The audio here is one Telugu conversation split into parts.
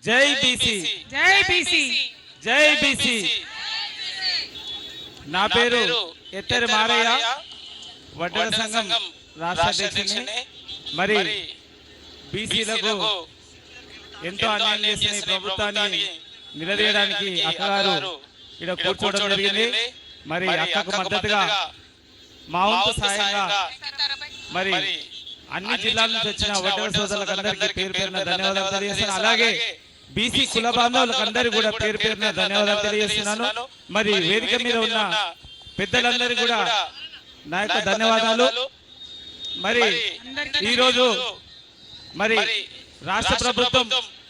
జై బీసీ, జై బీసీ, జై బీసీ. నా పేరు ఎత్తరి మారయ్య, వడ్డెర సంఘం రాష్ట్ర అధ్యక్షుడిని. మరి బీసీలకు ఎంతో అన్యాయం చేసిన ఈ ప్రభుత్వాన్ని నిలదీయడానికి అక్కగారు ఇక్కడ కూర్చోవడం జరిగింది. మరి అక్కకు మద్దతుగా మా వంతు సాయంగా మరి అన్ని జిల్లాల నుంచి వచ్చిన వడ్డెర సోదరులకు అందరికీ పేరు పేరున ధన్యవాదాలు తెలియజేస్తున్నాను. అలాగే బీసీ కుల బాంధవులకు కూడా పేరు పేరున ధన్యవాదాలు తెలియజేస్తున్నాను. మరి వేదిక మీద ఉన్న పెద్దలందరికీ కూడా నా యొక్క ధన్యవాదాలు. మరి ఈరోజు మరి రాష్ట్ర ప్రభుత్వం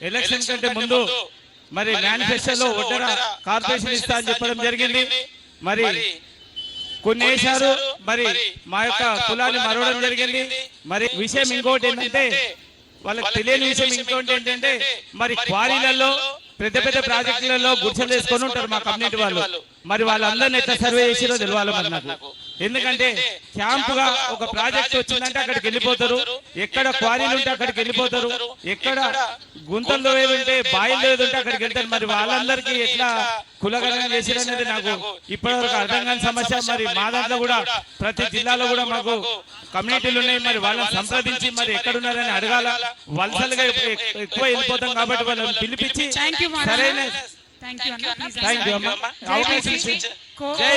ఎలక్షన్ కంటే ముందు మరి మేనిఫెస్టోలో వడ్డెర కార్పొరేషన్ ఇస్తా అని చెప్పడం జరిగింది. మరి కొన్ని వేశారు, మరి మా యొక్క కులాన్ని మరవడం జరిగింది. మరి విషయం ఇంకోటి ఏంటంటే, వాళ్ళకి తెలియని విషయం ఇంకోటి ఏంటంటే, మరి క్వారీలలో పెద్ద పెద్ద ప్రాజెక్టులలో గుర్చలు వేసుకొని ఉంటారు మా కమ్యూనిటీ వాళ్ళు. మరి వాళ్ళందరినీ ఎట్లా సర్వే చేసిరో తెలియాలి మరి నాకు. ఎందుకంటే క్యాంపుగా ఒక ప్రాజెక్ట్ వచ్చిందంటే అక్కడికి వెళ్ళిపోతారు, ఎక్కడ క్వారీలు ఉంటే అక్కడికి వెళ్ళిపోతారు, ఎక్కడ గుంతలు ఏదుంటే బాయిలు ఏదుంటే అక్కడికి వెళ్తారు. మరి వాళ్ళందరికీ ఎట్లా కులగణన చేసిరనేది నాకు ఇప్పటివరకు అర్థం కాని సమస్య. మరి మా దాంట్లో కూడా ప్రతి జిల్లాలో కూడా మాకు కమ్యూనిటీలు ఉన్నాయి. మరి వాళ్ళని సంప్రదించి మరి ఎక్కడున్నారని అడగాల. వలసలుగా ఎక్కువ వెళ్ళిపోతాం కాబట్టి వాళ్ళని పిలిపించి సరైన థ్యాంక్ యూ అమ్మా అవకాశం ఇచ్చి జై